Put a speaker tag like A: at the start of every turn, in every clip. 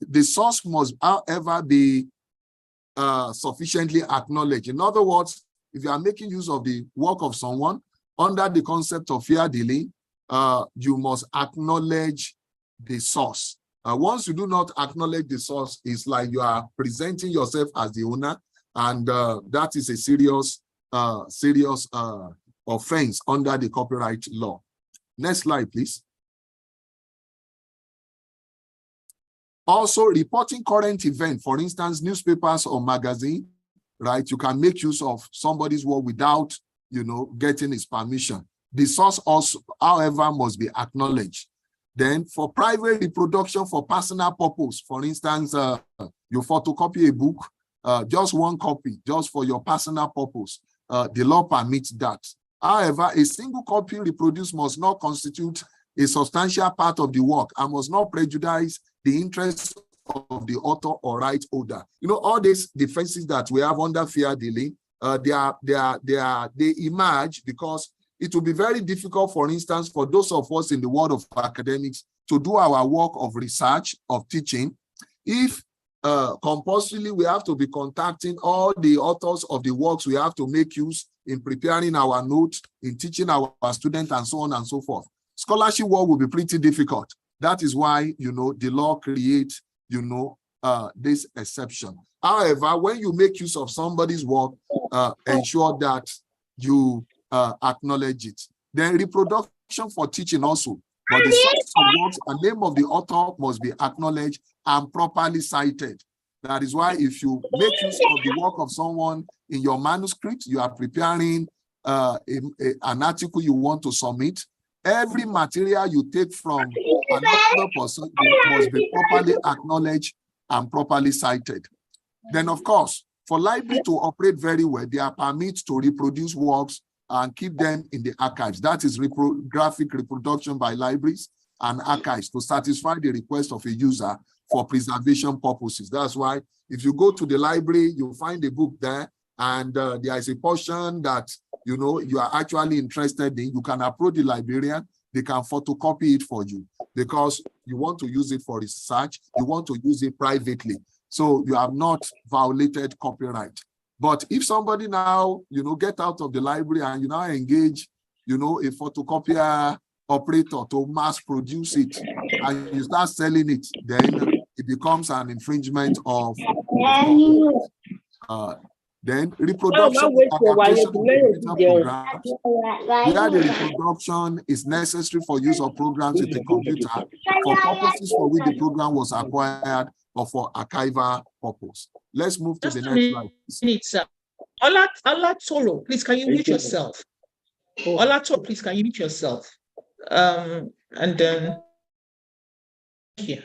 A: The source must, however, be sufficiently acknowledged. In other words, if you are making use of the work of someone under the concept of fair dealing, you must acknowledge the source. Once you do not acknowledge the source, it's like you are presenting yourself as the owner, and that is a serious offense under the copyright law. Next slide, please. Also, reporting current event, for instance, newspapers or magazine, right? You can make use of somebody's work without, getting his permission. The source also, however, must be acknowledged. Then for private reproduction for personal purpose, for instance, you photocopy a book, just one copy, just for your personal purpose, the law permits that. However, a single copy reproduced must not constitute a substantial part of the work and must not prejudice the interests of the author or right holder. All these defenses that we have under fair dealing, they emerge because it will be very difficult, for instance, for those of us in the world of academics to do our work of research, of teaching, if compulsorily we have to be contacting all the authors of the works we have to make use in preparing our notes, in teaching our students, and so on and so forth. Scholarship work will be pretty difficult. That is why, the law creates, this exception. However, when you make use of somebody's work, ensure that you acknowledge it. Then reproduction for teaching also. But the source of works and name of the author must be acknowledged and properly cited. That is why if you make use of the work of someone in your manuscript, you are preparing an article you want to submit, every material you take from another person must be properly acknowledged and properly cited. Then, of course, for library to operate very well, they are permitted to reproduce works and keep them in the archives. That is graphic reproduction by libraries and archives to satisfy the request of a user for preservation purposes. That's why if you go to the library, you'll find a book there, and there is a portion that you are actually interested in. You can approach the librarian, they can photocopy it for you because you want to use it for research, you want to use it privately. So you have not violated copyright. But if somebody now, get out of the library and you now engage, a photocopier operator to mass produce it and you start selling it, then it becomes an infringement of then reproduction adaptation of computer programs, where the reproduction is necessary for use of programs in the computer for purposes for which the program was acquired or for archival purpose. Let's move to the next slide.
B: Olatoro, please, can you mute yourself? Olatoro, please, can you mute yourself? And then here.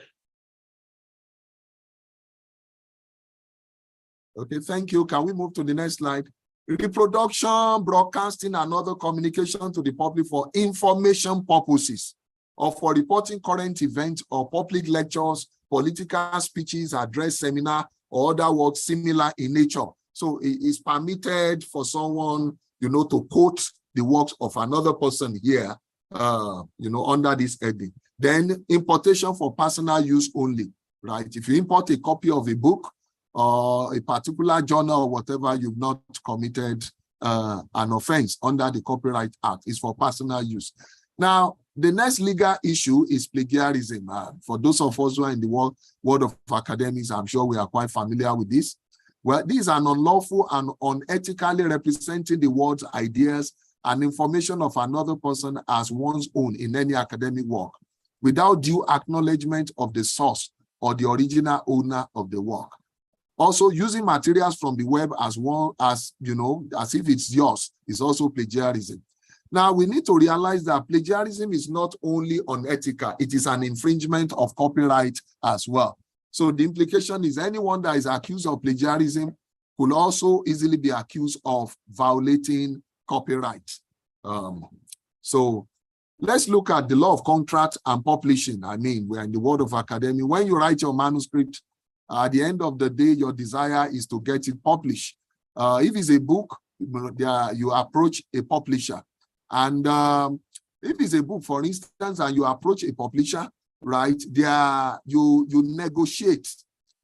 A: Okay, thank you. Can we move to the next slide? Reproduction, broadcasting, and other communication to the public for information purposes or for reporting current events or public lectures, political speeches, address, seminar, or other works similar in nature. So it is permitted for someone, to quote the works of another person here, under this heading. Then importation for personal use only, right? If you import a copy of a book or a particular journal or whatever, you've not committed an offense under the Copyright Act. It's for personal use. Now, the next legal issue is plagiarism. For those of us who are in the world of academics, I'm sure we are quite familiar with this. Well, these are unlawful and unethically representing the world's ideas and information of another person as one's own in any academic work, without due acknowledgement of the source or the original owner of the work. Also, using materials from the web as well as, as if it's yours is also plagiarism. Now, we need to realize that plagiarism is not only unethical, it is an infringement of copyright as well. So the implication is anyone that is accused of plagiarism could also easily be accused of violating copyright. So let's look at the law of contract and publishing. I mean, we're in the world of academia. When you write your manuscript, at the end of the day, your desire is to get it published. If it's a book, you approach a publisher. And if it's a book, for instance, and you approach a publisher, right? You negotiate,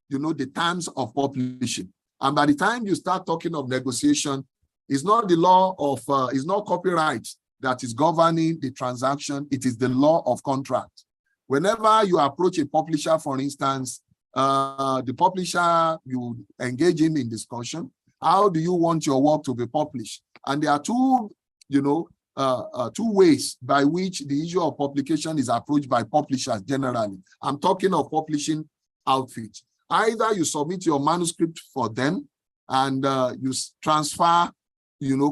A: the terms of publishing. And by the time you start talking of negotiation, it's not the law of, it's not copyright that is governing the transaction. It is the law of contract. Whenever you approach a publisher, for instance, the publisher, you engage him in discussion. How do you want your work to be published? And there are two ways by which the issue of publication is approached by publishers generally. I'm talking of publishing outfits. Either you submit your manuscript for them and you transfer,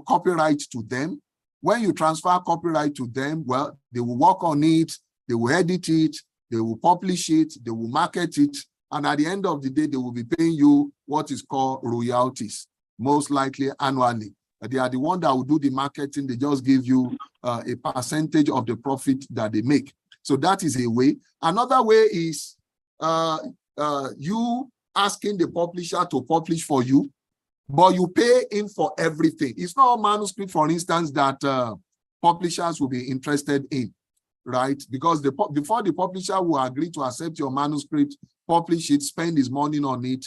A: copyright to them. When you transfer copyright to them, well, they will work on it, they will edit it, they will publish it, they will market it, and at the end of the day, they will be paying you what is called royalties, most likely annually. They are the one that will do the marketing. They just give you a percentage of the profit that they make. So that is a way. Another way is you asking the publisher to publish for you, but you pay in for everything. It's not a manuscript, for instance, that publishers will be interested in, right? Because before the publisher will agree to accept your manuscript, publish it, spend his money on it,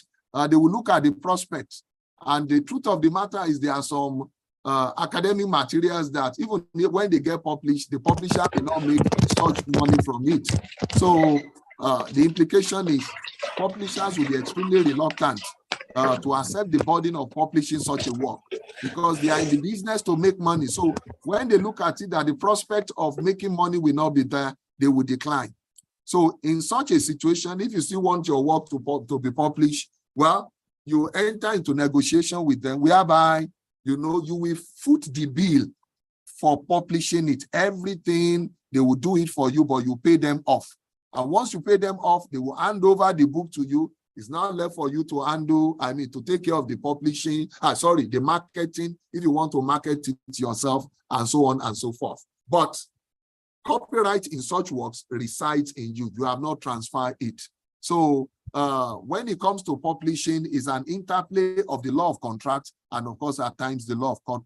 A: they will look at the prospects. And the truth of the matter is there are some academic materials that even when they get published, the publisher cannot make such money from it. So the implication is publishers will be extremely reluctant to accept the burden of publishing such a work because they are in the business to make money. So when they look at it that the prospect of making money will not be there, they will decline. So in such a situation, if you still want your work to be published, well, you enter into negotiation with them, whereby, you will foot the bill for publishing it. Everything, they will do it for you, but you pay them off. And once you pay them off, they will hand over the book to you. It's now left for you to handle, to take care of the publishing, the marketing, if you want to market it yourself, and so on and so forth. But copyright in such works resides in you. You have not transferred it. So when it comes to publishing, is an interplay of the law of contract and, of course, at times the law of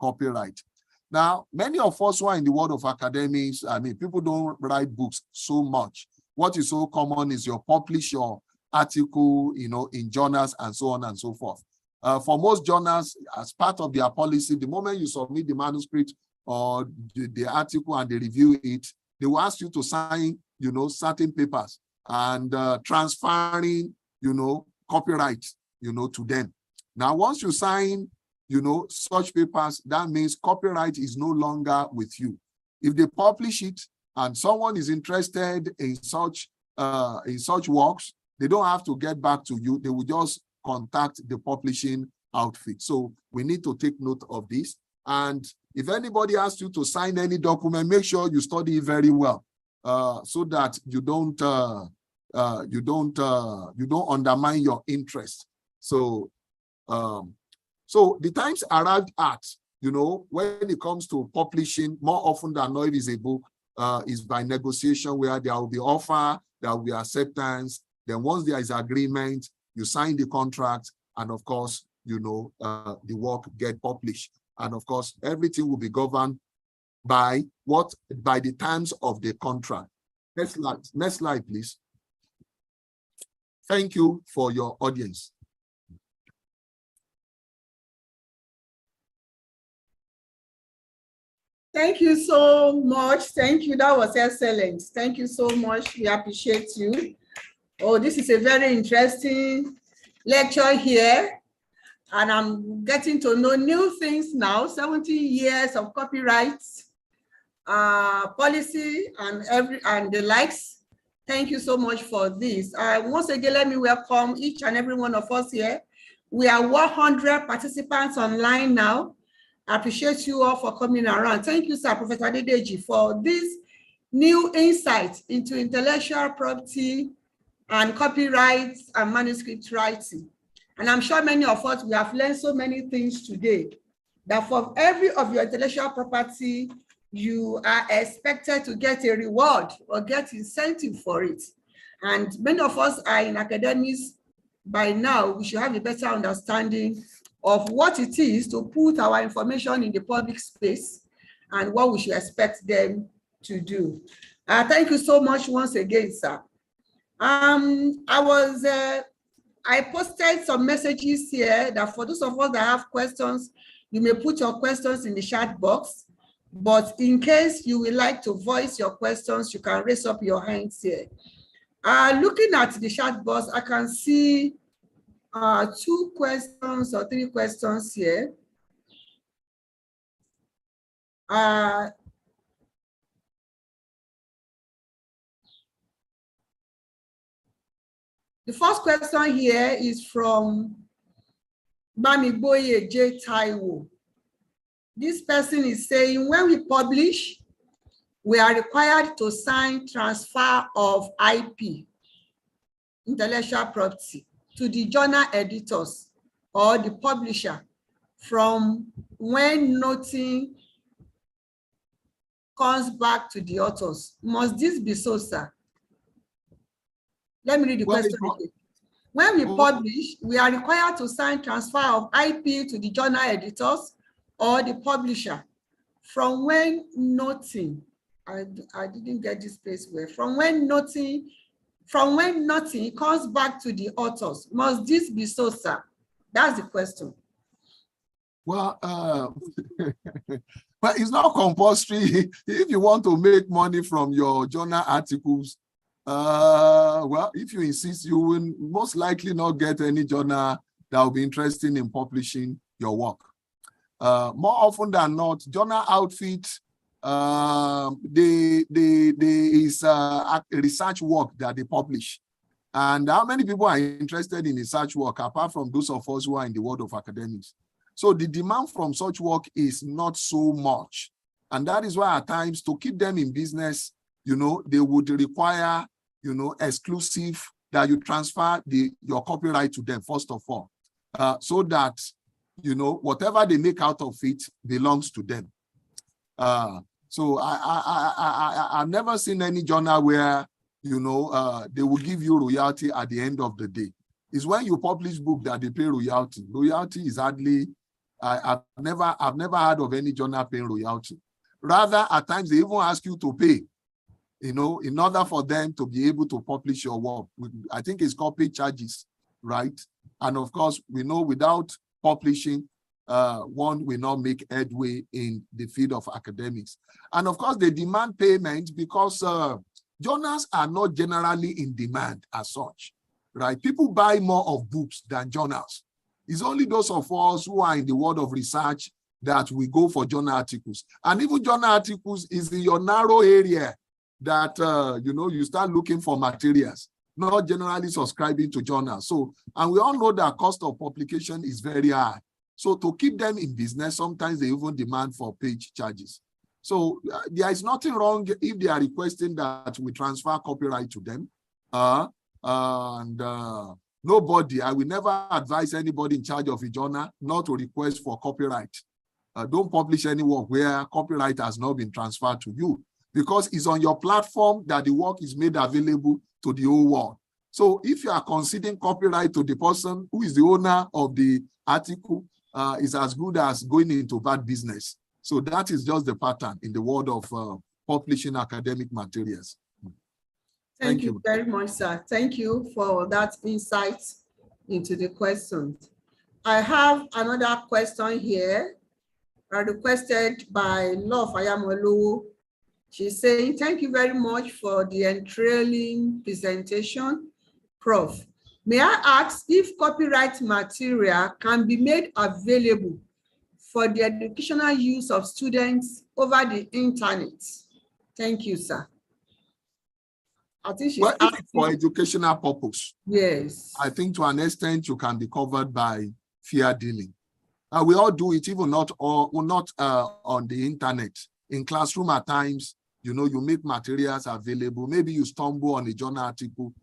A: copyright. Now, many of us who are in the world of academics, people don't write books so much. What is so common is you publish your article, in journals and so on and so forth. For most journals, as part of their policy, the moment you submit the manuscript or the article and they review it, they will ask you to sign, certain papers and transferring, copyright, to them. Now, once you sign, such papers, that means copyright is no longer with you. If they publish it and someone is interested in such works, they don't have to get back to you. They will just contact the publishing outfit. So we need to take note of this. And if anybody asks you to sign any document, make sure you study it very well, so that you don't undermine your interest. So the times arrived at, when it comes to publishing, more often than not, is a book, is by negotiation, where there will be offer, there will be acceptance. Then once there is agreement, you sign the contract, and of course, the work get published. And of course, everything will be governed by what? By the terms of the contract. Next slide, please. Thank you for your audience.
C: Thank you so much. Thank you. That was excellent. Thank you so much. We appreciate you. Oh, this is a very interesting lecture here. And I'm getting to know new things now. 70 years of copyright policy and the likes. Thank you so much for this. Once again, let me welcome each and every one of us here. We are 100 participants online now. I appreciate you all for coming around. Thank you, Sir Professor Adedeji, for this new insight into intellectual property and copyright and manuscript writing. And I'm sure many of us, we have learned so many things today, that for every of your intellectual property, you are expected to get a reward or get incentive for it. And many of us are in academics. By now, we should have a better understanding of what it is to put our information in the public space and what we should expect them to do. Thank you so much once again, sir. I posted some messages here that for those of us that have questions, you may put your questions in the chat box. But in case you would like to voice your questions, you can raise up your hands here. Looking at the chat box, I can see 2 questions or 3 questions here. The first question here is from Bamiboye J. Taiwo. This person is saying, when we publish, we are required to sign transfer of IP, intellectual property, to the journal editors or the publisher from when nothing comes back to the authors. Must this be so, sir? Let me read the question again. When we publish, we are required to sign transfer of IP to the journal editors or the publisher from when nothing, I didn't get this place where, from when nothing comes back to the authors. Must this be so, sir? That's the question.
A: Well, but it's not compulsory. If you want to make money from your journal articles, well, if you insist, you will most likely not get any journal that will be interested in publishing your work. More often than not, journal outfit, there is a research work that they publish. And how many people are interested in research work, apart from those of us who are in the world of academics? So the demand from such work is not so much. And that is why at times, to keep them in business, you know, they would require, you know, exclusive, that you transfer your copyright to them, first of all, so that, you know, whatever they make out of it belongs to them. So I've never seen any journal where, you know, they will give you royalty at the end of the day. It's when you publish book that they pay royalty. Royalty is hardly, I've never heard of any journal paying royalty. Rather, at times they even ask you to pay, you know, in order for them to be able to publish your work. I think it's called pay charges, right? And of course, we know without publishing, one will not make headway in the field of academics. And of course, they demand payment because journals are not generally in demand as such, right? People buy more of books than journals. It's only those of us who are in the world of research that we go for journal articles. And even journal articles is in your narrow area that, you know, you start looking for materials, not generally subscribing to journals. So, and we all know that cost of publication is very high. So to keep them in business, sometimes they even demand for page charges. So there is nothing wrong if they are requesting that we transfer copyright to them. Nobody, I will never advise anybody in charge of a journal not to request for copyright. Don't publish any work where copyright has not been transferred to you, because it's on your platform that the work is made available to the whole world. So if you are conceding copyright to the person who is the owner of the article, is as good as going into bad business. So that is just the pattern in the world of publishing academic materials.
C: Thank you very much, sir. Thank you for that insight into the questions. I have another question here, requested by Love Ayamolu. She's saying, thank you very much for the enthrilling presentation, Prof. May I ask if copyright material can be made available for the educational use of students over the internet? Thank you, sir. I think she's asking
A: for educational purpose.
C: Yes.
A: I think to an extent you can be covered by fair dealing. We all do it, even not on the internet. In classroom at times, you know, you make materials available. Maybe you stumble on a journal article,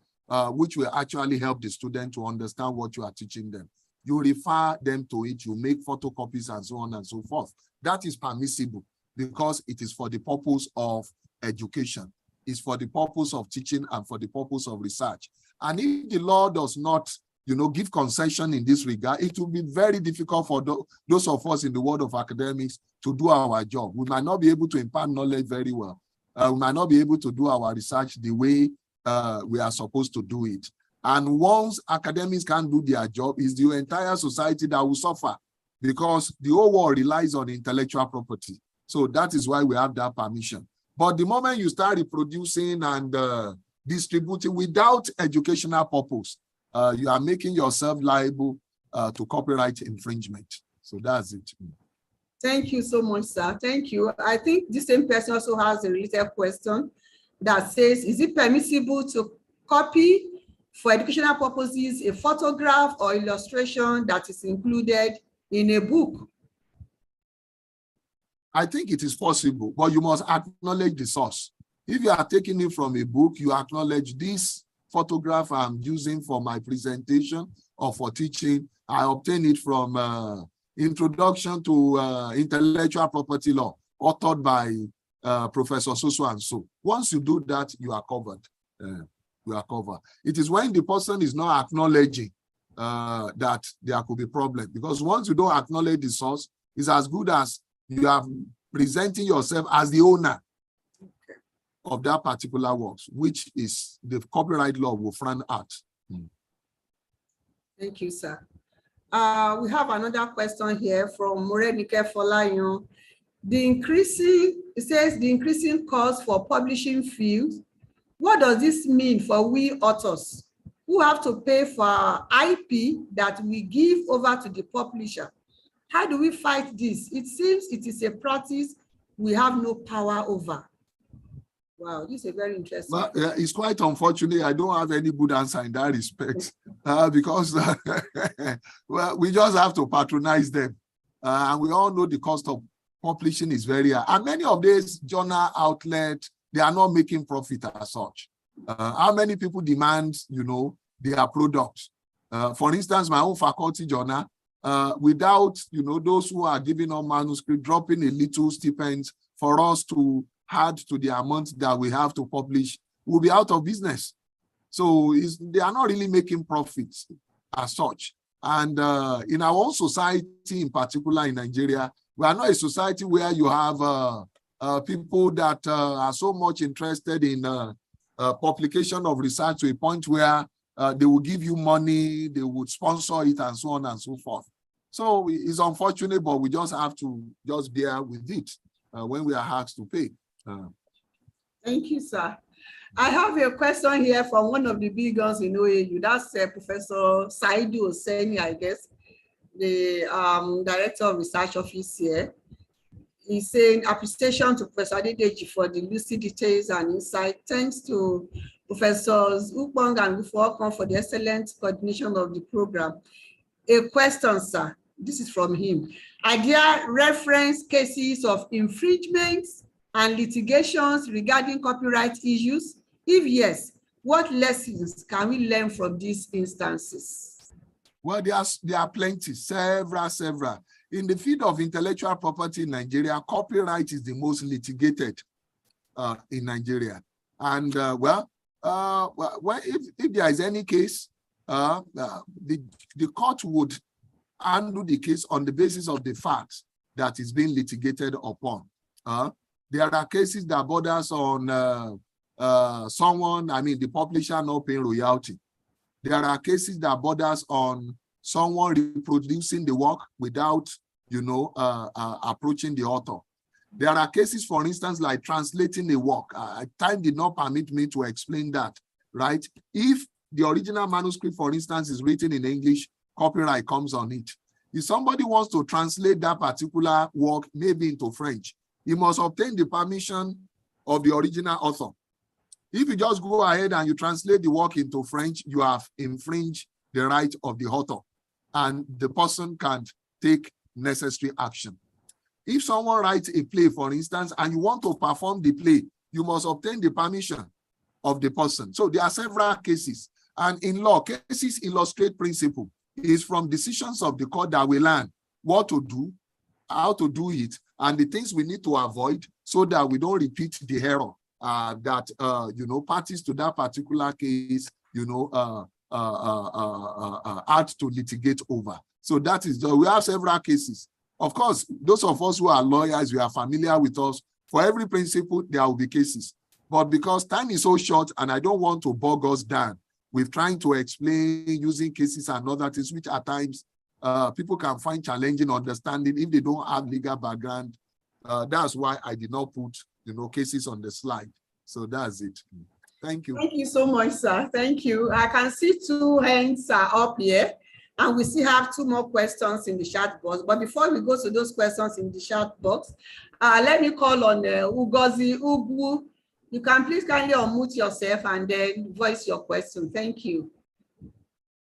A: which will actually help the student to understand what you are teaching them. You refer them to it, you make photocopies and so on and so forth. That is permissible because it is for the purpose of education. It's for the purpose of teaching and for the purpose of research. And if the law does not, you know, give concession in this regard, it will be very difficult for those of us in the world of academics to do our job. We might not be able to impart knowledge very well. we might not be able to do our research the way we are supposed to do it. And once academics can't do their job, it's the entire society that will suffer, because the whole world relies on intellectual property. So that is why we have that permission. But the moment you start reproducing and distributing without educational purpose, you are making yourself liable to copyright infringement. So that's it.
C: Thank you so much, sir. Thank you. I think the same person also has a related question that says, is it permissible to copy for educational purposes a photograph or illustration that is included in a book?
A: I think it is possible, but you must acknowledge the source. If you are taking it from a book, you acknowledge this photograph I'm using for my presentation or for teaching. I obtained it from Introduction to Intellectual Property Law, authored by Professor so and so. Once you do that, you are covered. You are covered. It is when the person is not acknowledging that there could be problem, because once you don't acknowledge the source, it's as good as you are presenting yourself as the owner of that particular work, which is the copyright law will frown at.
C: Thank you, sir. We have another question here from Morenike Folayon. It says the increasing cost for publishing fees. What does this mean for we authors who have to pay for IP that we give over to the publisher? How do we fight this? It seems it is a practice we have no power over. Wow, this is a very interesting.
A: Well, it's quite unfortunate. I don't have any good answer in that respect because well, we just have to patronize them. And we all know the cost of publishing is very high. And many of these journal outlets, they are not making profit as such. How many people demand, their products? For instance, my own faculty journal, without, those who are giving us manuscript, dropping a little stipend for us to add to the amount that we have to publish, we'll be out of business. So they are not really making profits as such. And in our own society, in particular in Nigeria, we are not a society where you have people that are so much interested in publication of research to a point where they will give you money, they would sponsor it, and so on and so forth. So it's unfortunate, but we just have to just bear with it when we are asked to pay.
C: Thank you, sir. I have a question here from one of the big guns in OAU. That's Professor Saidu Oseni, I guess, the Director of Research Office here. He's saying appreciation to Professor Adedeji for the lucid details and insight. Thanks to Professors Ukpong and Ufuokon for the excellent coordination of the program. A question, sir. This is from him. Are there reference cases of infringements and litigations regarding copyright issues? If yes, what lessons can we learn from these instances?
A: Well, there are plenty, several. In the field of intellectual property in Nigeria, copyright is the most litigated in Nigeria. And if there is any case, the court would handle the case on the basis of the facts that is being litigated upon. There are cases that borders on someone, the publisher not paying royalty. There are cases that borders on someone reproducing the work without, approaching the author. There are cases, for instance, like translating a work. Time did not permit me to explain that, right? If the original manuscript, for instance, is written in English, copyright comes on it. If somebody wants to translate that particular work, maybe into French, he must obtain the permission of the original author. If you just go ahead and you translate the work into French, you have infringed the right of the author, and the person can't take necessary action. If someone writes a play, for instance, and you want to perform the play, you must obtain the permission of the person. So there are several cases. And in law, cases illustrate principle. It is from decisions of the court that we learn what to do, how to do it, and the things we need to avoid so that we don't repeat the error that parties to that particular case, had to litigate over. So that is, we have several cases. Of course, those of us who are lawyers, we are familiar with us For every principle, there will be cases. But because time is so short and I don't want to bog us down with trying to explain using cases and other things, which at times people can find challenging understanding if they don't have legal background. That's why I did not put, cases on the slide. So that's it. Thank you.
C: Thank you so much, sir. Thank you. I can see 2 hands are up here, and we still have 2 more questions in the chat box. But before we go to those questions in the chat box, let me call on Ugozi Ugu. You can please kindly unmute yourself and then voice your question. Thank you.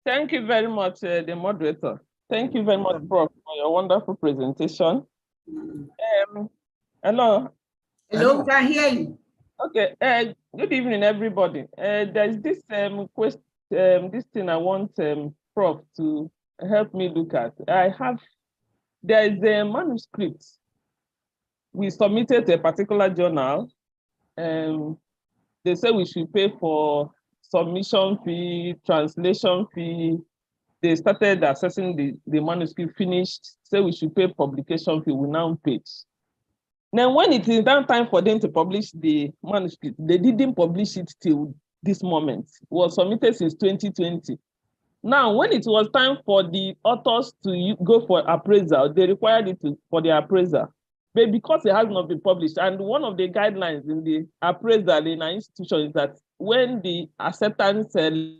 D: Thank you very much, the moderator. Thank you very much, Prof, for your wonderful presentation. Hello.
C: Hello, we can hear you.
D: Okay. Good evening, everybody. There's this this thing I want Prof to help me look at. There is a manuscript. We submitted to a particular journal. They say we should pay for submission fee, translation fee. They started assessing the manuscript, finished, say we should pay publication fee, we now pay. Now, when it is down time for them to publish the manuscript, they didn't publish it till this moment. It was submitted since 2020. Now, when it was time for the authors to go for appraisal, they required it for the appraisal. But because it has not been published, and one of the guidelines in the appraisal in our institution is that when the acceptance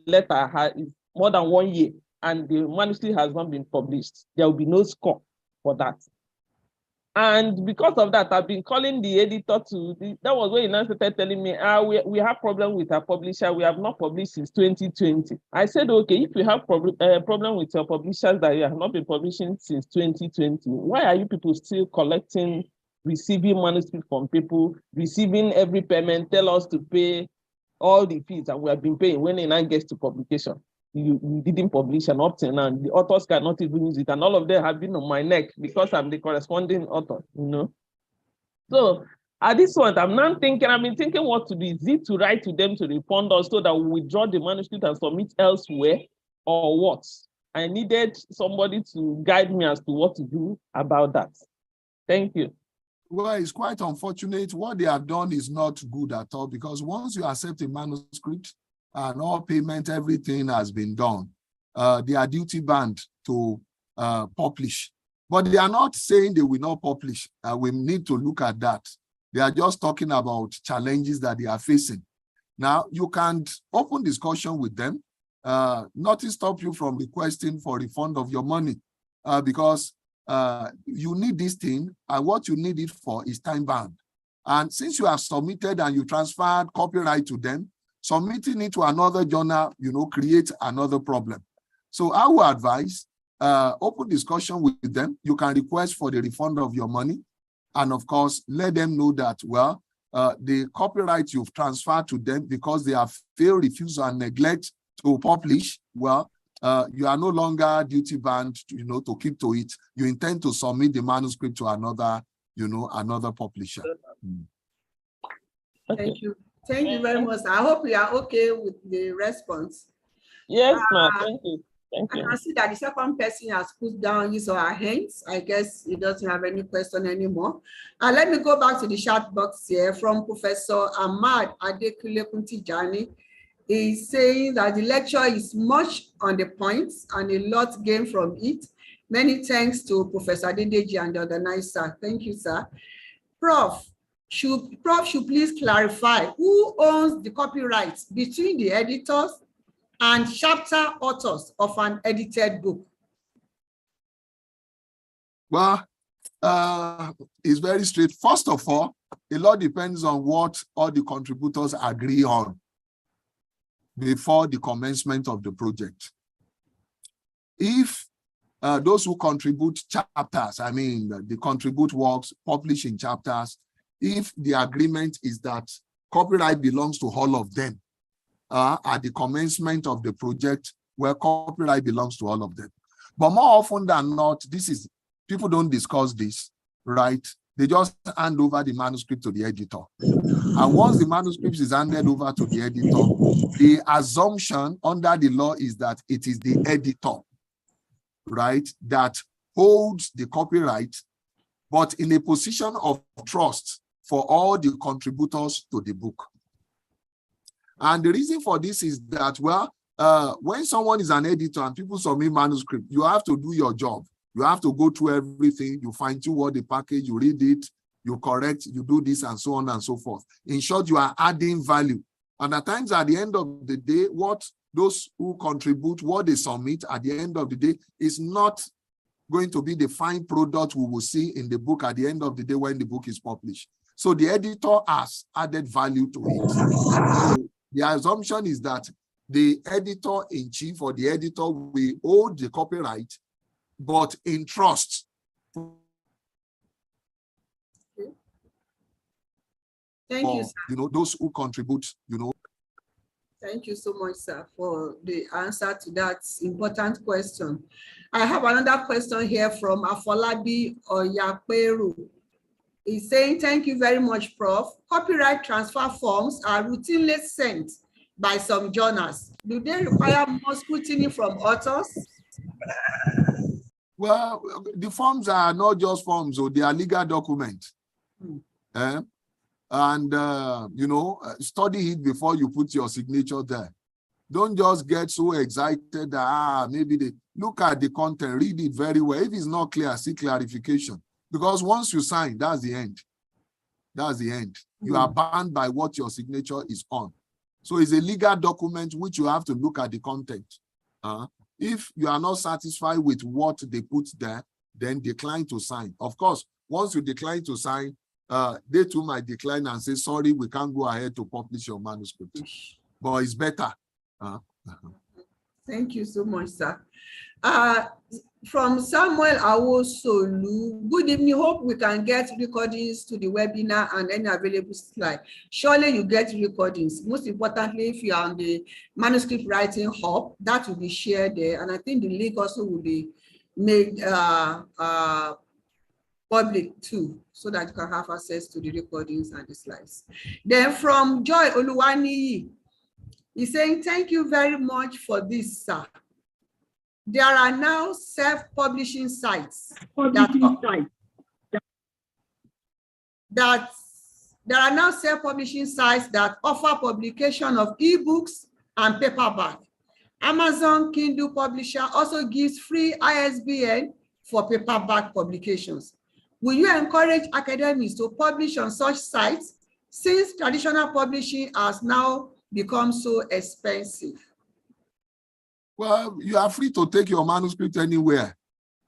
D: letter is more than 1 year and the manuscript has not been published, there will be no score for that. And because of that, I've been calling the editor that was when he now started telling me, we have problem with our publisher. We have not published since 2020. I said, okay, if you have problem with your publishers that you have not been publishing since 2020, why are you people still collecting, receiving manuscript from people, receiving every payment, tell us to pay all the fees, and we have been paying when it now gets to publication? You didn't publish an opt-in, and the authors cannot even use it, and all of them have been on my neck because I'm the corresponding author, So at this point, I've been thinking what to do. Is it to write to them to refund us so that we withdraw the manuscript and submit elsewhere, or what? I needed somebody to guide me as to what to do about that. Thank you.
A: Well, it's quite unfortunate. What they have done is not good at all, because once you accept a manuscript, and all payment, everything has been done, they are duty bound to publish. But they are not saying they will not publish. We need to look at that. They are just talking about challenges that they are facing. Now, you can open discussion with them. Nothing stops you from requesting for refund of your money, because you need this thing, and what you need it for is time bound. And since you have submitted and you transferred copyright to them, submitting it to another journal, creates another problem. So I would advise open discussion with them. You can request for the refund of your money. And of course, let them know that, well, the copyright you've transferred to them because they have failed, refused, and neglect to publish, well, you are no longer duty bound, to keep to it. You intend to submit the manuscript to another, another publisher.
C: Thank you. Thank you very much. I hope we are okay with the response.
D: Yes, ma'am. Thank you. Thank you.
C: I can see that the second person has put down his or her hands. I guess he doesn't have any question anymore. Let me go back to the chat box here from Professor Ahmad Adekunle-Kuntijani. He's saying that the lecture is much on the points and a lot gained from it. Many thanks to Professor Adedeji and the organizer. Thank you, sir. Prof should please clarify who owns the copyrights between the editors and chapter authors of an edited book?
A: Well, it's very straight. First of all, a lot depends on what all the contributors agree on before the commencement of the project. If those who contribute chapters, they contribute works, publish in chapters, if the agreement is that copyright belongs to all of them at the commencement of the project, where copyright belongs to all of them. But more often than not, people don't discuss this, right? They just hand over the manuscript to the editor. And once the manuscript is handed over to the editor, the assumption under the law is that it is the editor, right, that holds the copyright, but in a position of trust, for all the contributors to the book. And the reason for this is that, well, when someone is an editor and people submit manuscript, you have to do your job. You have to go through everything. You fine-tune what the package, you read it, you correct, you do this, and so on and so forth. In short, you are adding value. And at times, at the end of the day, what those who contribute, what they submit at the end of the day is not going to be the fine product we will see in the book at the end of the day when the book is published. So the editor has added value to it. So the assumption is that the editor-in-chief or the editor will hold the copyright, but in trust.
C: Thank you, sir.
A: You know, those who contribute, you know.
C: Thank you so much, sir, for the answer to that important question. I have another question here from Afolabi Oyaperu. He's saying, thank you very much, Prof. Copyright transfer forms are routinely sent by some journals. Do they require more scrutiny from authors?
A: Well, the forms are not just forms, they are legal documents. And, you know, study it before you put your signature there. Don't just get so excited that, maybe they look at the content, read it very well. If it's not clear, seek clarification. Because once you sign, that's the end. That's the end. You are bound by what your signature is on. So it's a legal document which you have to look at the content. If you are not satisfied with what they put there, then decline to sign. Of course, once you decline to sign, they too might decline and say, sorry, we can't go ahead to publish your manuscript. But it's better.
C: Thank you so much, sir. From Samuel Awosolu, good evening. Hope we can get recordings to the webinar and any available slide. Surely you get recordings. Most importantly, if you are on the manuscript writing hub, that will be shared there. And I think the link also will be made public too, so that you can have access to the recordings and the slides. Then from Joy Oluwani, he's saying, thank you very much for this, sir. There are now self-publishing sites that offer publication of ebooks and paperback. Amazon Kindle Publisher also gives free ISBN for paperback publications. Will you encourage academics to publish on such sites since traditional publishing has now become so expensive?
A: Well, you are free to take your manuscript anywhere.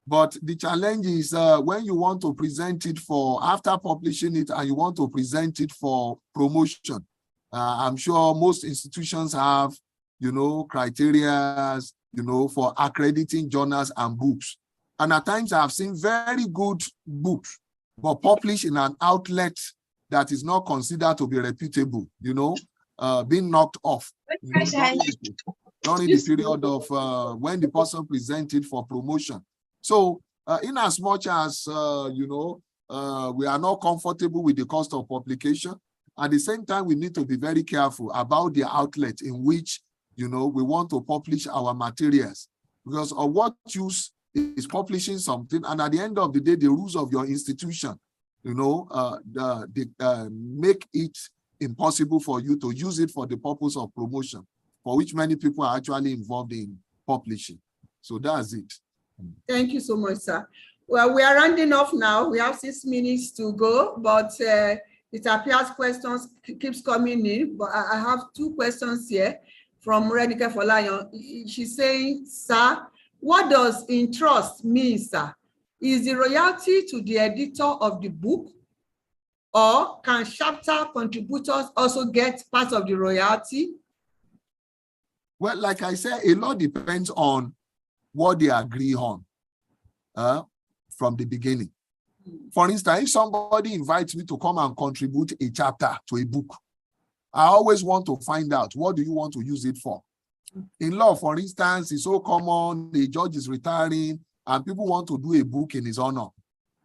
A: But the challenge is when you want to present it for, after publishing it, and you want to present it for promotion. I'm sure most institutions have, you know, criteria, you know, for accrediting journals and books. And at times I've seen very good books, but published in an outlet that is not considered to be reputable, you know, being knocked off. During the period of when the person presented for promotion. So in as much as, you know, we are not comfortable with the cost of publication, at the same time, we need to be very careful about the outlet in which, you know, we want to publish our materials. Because of what use is publishing something, and at the end of the day, the rules of your institution, you know, make it impossible for you to use it for the purpose of promotion, for which many people are actually involved in publishing. So that's it.
C: Thank you so much, sir. Well, we are rounding off now. We have 6 minutes to go, but it appears questions keeps coming in. But I have 2 questions here from Renike Folayan. She's saying, sir, what does entrust mean, sir? Is the royalty to the editor of the book, or can chapter contributors also get part of the royalty?
A: Well, like I said, a lot depends on what they agree on from the beginning. For instance, if somebody invites me to come and contribute a chapter to a book, I always want to find out, what do you want to use it for? In law, for instance, it's so common, the judge is retiring and people want to do a book in his honor,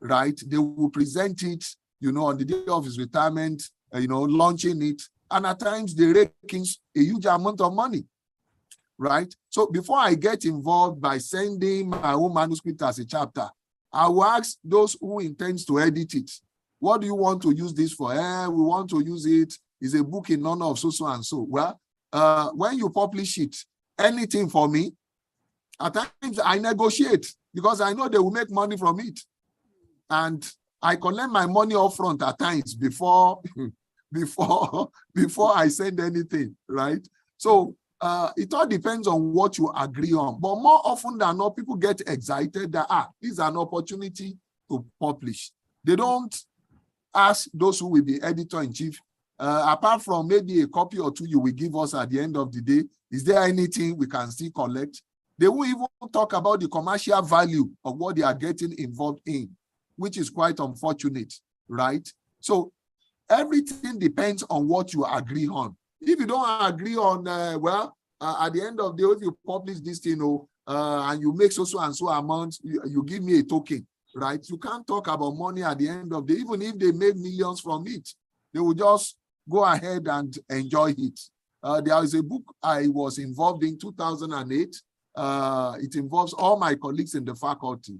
A: right? They will present it, you know, on the day of his retirement, you know, launching it. And at times they rake in a huge amount of money. Right? So before I get involved by sending my own manuscript as a chapter, I will ask those who intend to edit it, What do you want to use this for? We want to use it. It's a book in honor of so and so. Well, when you publish it, anything for me, at times I negotiate because I know they will make money from it. And I collect my money upfront at times before I send anything, right? So it all depends on what you agree on. But more often than not, people get excited that, this is an opportunity to publish. They don't ask those who will be editor-in-chief, apart from maybe a copy or two you will give us at the end of the day, is there anything we can still collect? They won't even talk about the commercial value of what they are getting involved in, which is quite unfortunate, right? So everything depends on what you agree on. If you don't agree on, at the end of the day, if you publish this thing, and you make so and so amount, you give me a token, right? You can't talk about money at the end of the day. Even if they make millions from it, they will just go ahead and enjoy it. There is a book I was involved in 2008. It involves all my colleagues in the faculty,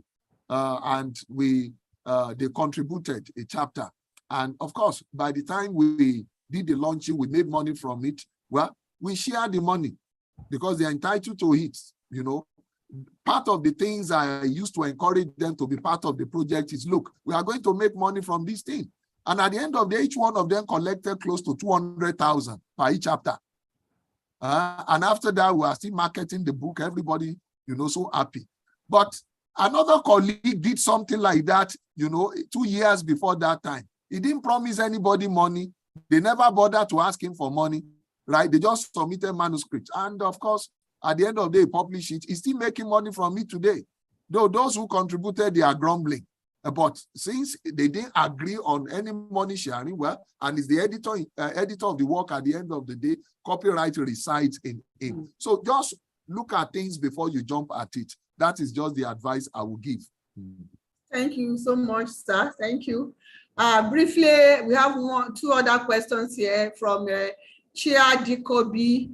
A: and they contributed a chapter. And of course, by the time we did the launching, we made money from it. Well, we share the money because they're entitled to it. You know, part of the things I used to encourage them to be part of the project is, look, we are going to make money from this thing. And at the end of the day, each one of them collected close to 200,000 per each chapter. And after that, we are still marketing the book. Everybody, so happy. But another colleague did something like that, 2 years before that time. He didn't promise anybody money. They never bothered to ask him for money, right? They just submitted manuscripts. And of course, at the end of the day, publish it. He's still making money from it today. Though those who contributed, they are grumbling. But since they didn't agree on any money sharing, and is the editor of the work at the end of the day, copyright resides in him. So just look at things before you jump at it. That is just the advice I will give.
C: Thank you so much, sir. Thank you. Briefly, we have two other questions here from Chia Dikobi.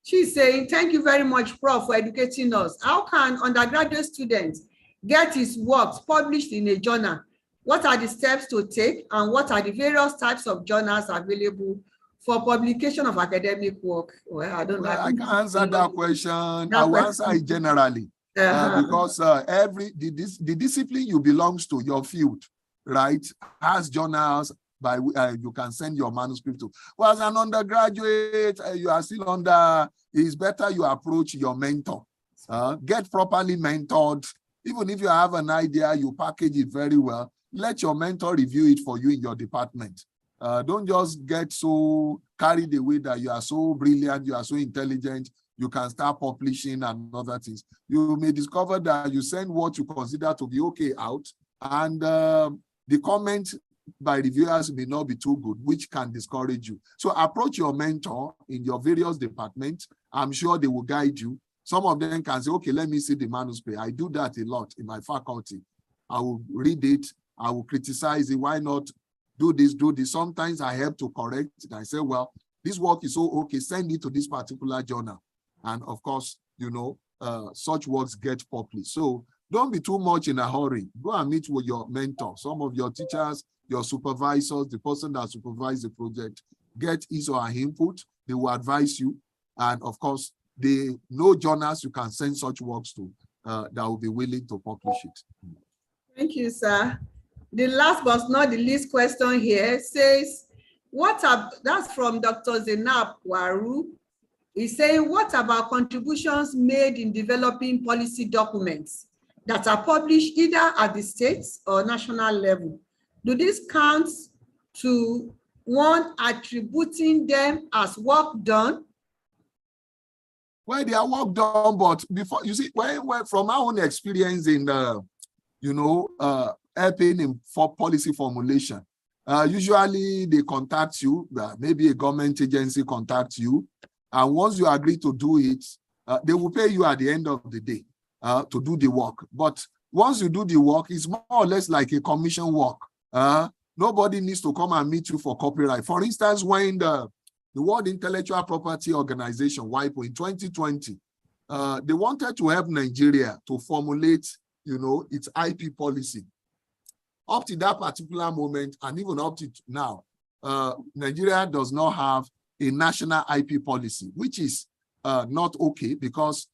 C: She's saying, thank you very much, Prof, for educating us. How can undergraduate students get his works published in a journal? What are the steps to take, and what are the various types of journals available for publication of academic work? Well, I don't know.
A: I can answer that question. I will answer it generally. Because the discipline you belongs to, your field, right, has journals by you can send your manuscript to. Well, as an undergraduate, you are still under, it's better you approach your mentor. Get properly mentored. Even if you have an idea, you package it very well. Let your mentor review it for you in your department. Don't just get so carried away that you are so brilliant, you are so intelligent, you can start publishing and other things. You may discover that you send what you consider to be okay out, and the comment by reviewers may not be too good, which can discourage you. So approach your mentor in your various departments. I'm sure they will guide you. Some of them can say, okay, let me see the manuscript. I do that a lot in my faculty. I will read it. I will criticize it. Why not do this, do this? Sometimes I help to correct it. I say, well, this work is so okay, send it to this particular journal. And of course, such works get published. So don't be too much in a hurry. Go and meet with your mentor, some of your teachers, your supervisors, the person that supervises the project. Get his or her input. They will advise you. And of course, they know journals you can send such works to that will be willing to publish it.
C: Thank you, sir. The last but not the least question here says, that's from Dr. Zainab Waru. He's saying, what about contributions made in developing policy documents that are published either at the state or national level? Do these count to one attributing them as work done?
A: Well, they are work done, but before, you see, from our own experience in, helping in for policy formulation, usually they contact you, maybe a government agency contacts you, and once you agree to do it, they will pay you at the end of the day to do the work. But once you do the work, it's more or less like a commission work. Nobody needs to come and meet you for copyright. For instance, when the World Intellectual Property Organization, WIPO, in 2020, they wanted to help Nigeria to formulate, its IP policy. up to that particular moment, and even up to now, Nigeria does not have a national IP policy, which is not okay, because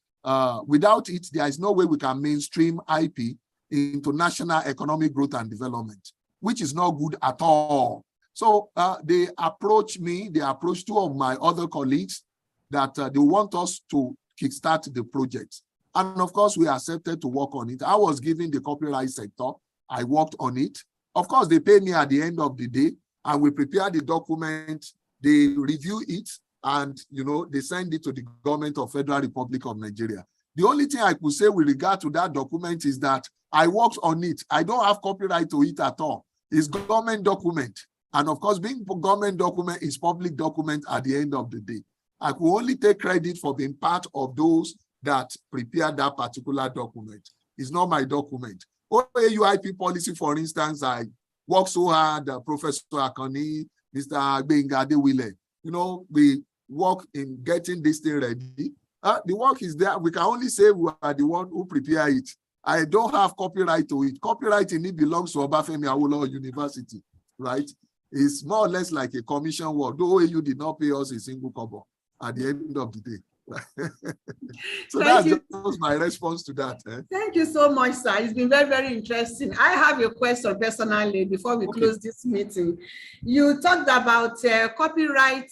A: without it, there is no way we can mainstream IP into national economic growth and development, which is not good at all. So they approached me, they approached two of my other colleagues that they want us to kickstart the project. And of course, we accepted to work on it. I was given the copyright sector. I worked on it. Of course, they pay me at the end of the day, and we prepare the document, they review it, and they send it to the government of Federal Republic of Nigeria. The only thing I could say with regard to that document is that I worked on it. I don't have copyright to it at all. It's government document. And of course, being government document is public document at the end of the day. I could only take credit for being part of those that prepared that particular document. It's not my document. OAU IP policy, for instance, I worked so hard, Professor Akani, Mr. Benga Adewile, we work in getting this thing ready. The work is there. We can only say we are the one who prepare it. I don't have copyright to it. Copyright in it belongs to Obafemi Awolowo University, right? It's more or less like a commission work. Though you did not pay us a single kobo at the end of the day. So that's just my response to that.
C: Thank you so much, sir. It's been very, very interesting. I have a question personally before we close this meeting. You talked about copyright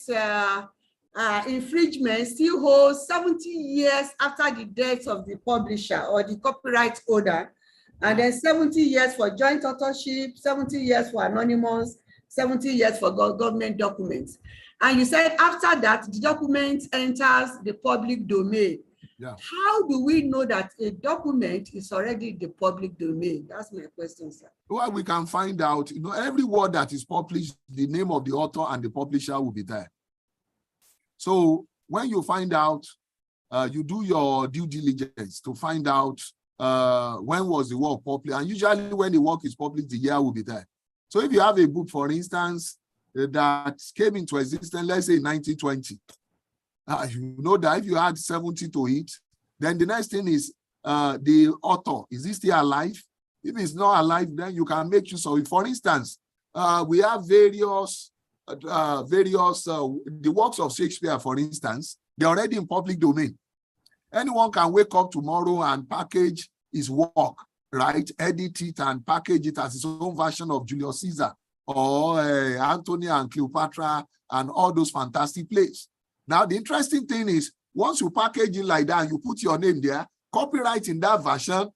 C: infringement still holds 70 years after the death of the publisher or the copyright owner, and then 70 years for joint authorship, 70 years for anonymous, 70 years for government documents. And you said after that, the document enters the public domain.
A: Yeah.
C: How do we know that a document is already the public domain? That's my question, sir.
A: Well, we can find out, every word that is published, the name of the author and the publisher will be there. So when you find out, you do your due diligence to find out when was the work published. And usually when the work is published, the year will be there. So if you have a book, for instance, that came into existence, let's say in 1920, you know that if you add 70 to it, then the next thing is the author. Is he still alive? If he's not alive, then you can make use of it. For instance, we have various the works of Shakespeare, for instance, they're already in public domain. Anyone can wake up tomorrow and package his work, right? Edit it and package it as his own version of Julius Caesar or Antony and Cleopatra and all those fantastic plays. Now, the interesting thing is, once you package it like that, and you put your name there, copyright in that version,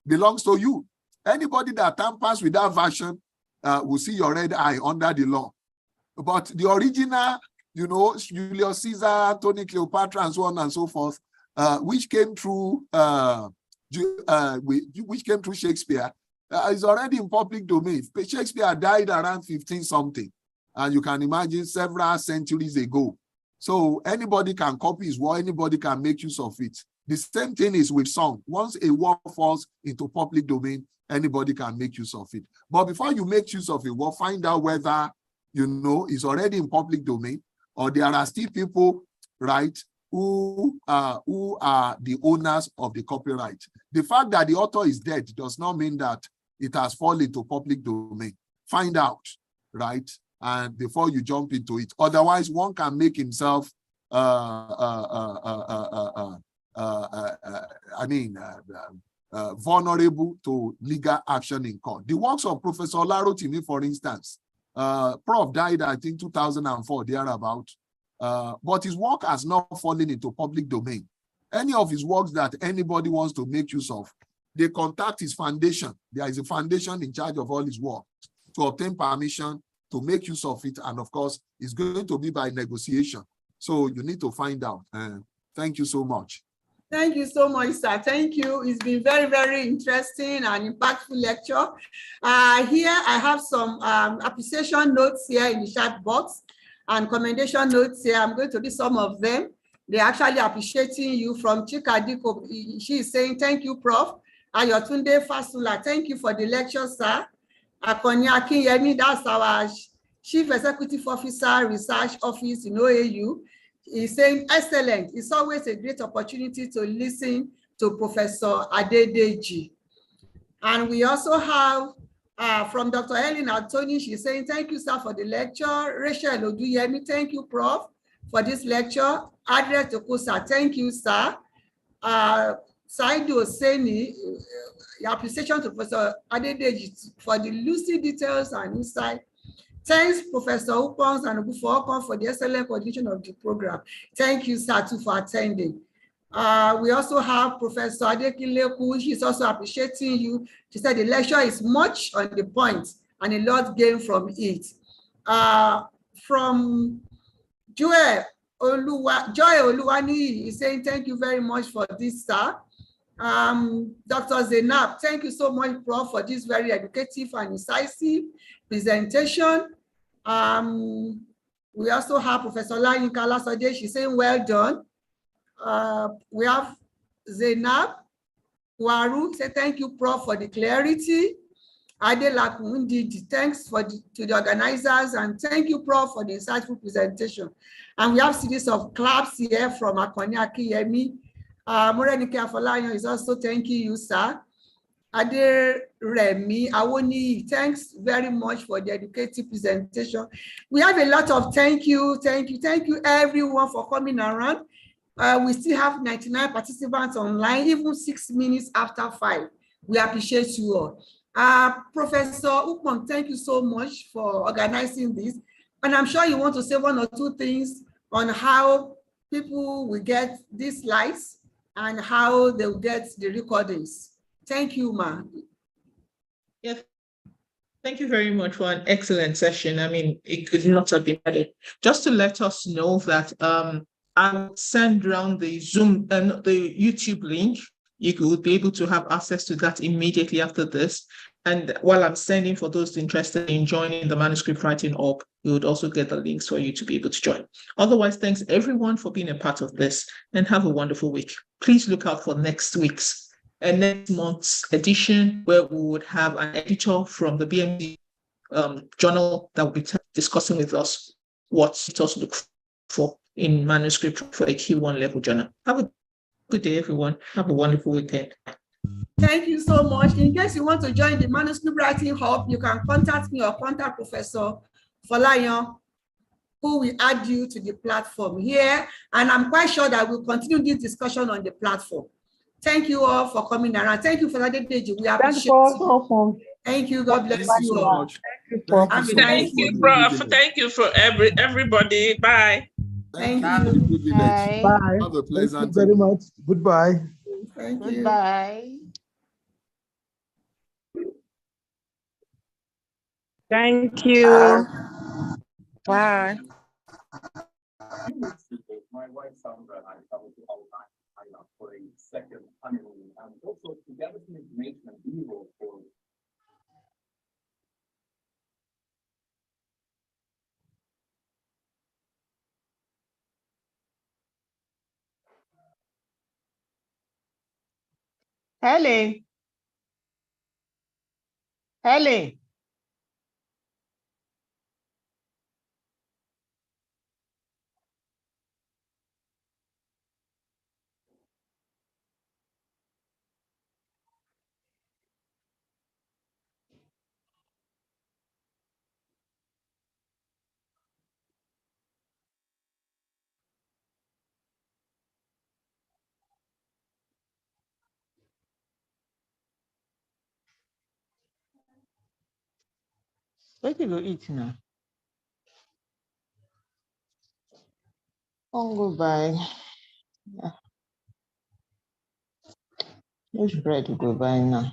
A: belongs to you. Anybody that tampers with that version will see your red eye under the law. But the original, Julius Caesar, Antony, Cleopatra, and so on and so forth, which came through Shakespeare, is already in public domain. Shakespeare died around 15-something, and you can imagine several centuries ago. So anybody can copy his work, anybody can make use of it. The same thing is with song. Once a work falls into public domain, anybody can make use of it. But before you make use of it, we'll find out whether, it's already in public domain, or there are still people, right, who are the owners of the copyright. The fact that the author is dead does not mean that it has fallen into public domain. Find out, right, and before you jump into it. Otherwise, one can make himself, vulnerable to legal action in court. The works of Professor Larotimi, for instance, Prof died, I think, 2004, thereabout. But his work has not fallen into public domain. Any of his works that anybody wants to make use of, they contact his foundation. There is a foundation in charge of all his work to obtain permission to make use of it. And of course, it's going to be by negotiation. So you need to find out. Thank you so much.
C: Thank you so much, sir. Thank you. It's been very, very interesting and impactful lecture. Here I have some appreciation notes here in the chat box and commendation notes here. I'm going to read some of them. They're actually appreciating you. From Chikadiko. She is saying, thank you, Prof. Ayotunde Fasula, thank you for the lecture, sir. Akonya Akinyemi, that's our Chief Executive Officer, Research Office in OAU. He's saying, excellent. It's always a great opportunity to listen to Professor Adedeji. And we also have from Dr. Helen Anthony, she's saying, thank you, sir, for the lecture. Rachel Oduyemi, thank you, Prof, for this lecture. Adres Tokosa, thank you, sir. Saidu Oseni, appreciation to Professor Adedeji for the lucid details and insight. Thanks, Professor Upons and Ogufor for the excellent coordination of the program. Thank you, sir, too, for attending. We also have Professor Adekileku. She's also appreciating you. She said the lecture is much on the point and a lot gained from it. From Joy Oluwani is saying thank you very much for this, sir. Dr. Zainab, thank you so much, Prof, for this very educative and incisive presentation. We also have Professor Layinka Lasode. She's saying well done. We have Zainab Waru, say thank you, Prof, for the clarity. Adela Kundi, thanks to the organizers, and thank you, Prof, for the insightful presentation. And we have series of claps here from Akoni Akiyemi. Morenike Afolayan is also thanking you, sir. Ade Remi Awoni, thanks very much for the educative presentation. We have a lot of thank you everyone for coming around. We still have 99 participants online, even 6 minutes after 5. We appreciate you all. Professor Ukman, thank you so much for organizing this. And I'm sure you want to say one or two things on how people will get these slides and how they will get the recordings. Thank you, Ma.
B: Yes. Thank you very much for an excellent session. I mean, it could not have been better. Just to let us know that I will send around the Zoom and the YouTube link. You will be able to have access to that immediately after this. And while I'm sending for those interested in joining the Manuscript Writing Hub, you would also get the links for you to be able to join. Otherwise, thanks everyone for being a part of this, and have a wonderful week. Please look out for next week's and next month's edition, where we would have an editor from the BMD journal that will be discussing with us what editors look for in Manuscript for a Q1 level journal. Have a good day, everyone. Have a wonderful weekend.
C: Thank you so much. In case you want to join the Manuscript Writing Hub, you can contact me or contact Professor Folayan, who will add you to the platform here. And I'm quite sure that we'll continue this discussion on the platform. Thank you all for coming around. Thank you for that, Deji. We appreciate it. Thank you. God bless you
A: so
C: all.
A: much. Thank you,
D: Prof. Thank you for everybody. Bye.
C: Thank you.
A: For the privilege.
E: Bye.
A: Have a pleasant
E: Thank you very much. Goodbye.
C: Thank you.
E: Goodbye.
F: Thank you. Bye.
G: My wife Sandra and I traveled to Thailand for a second honeymoon, and also to gather some information and B-roll for
E: Helen. Helen. What you go eat now? Oh, goodbye. Which bread you go buy now?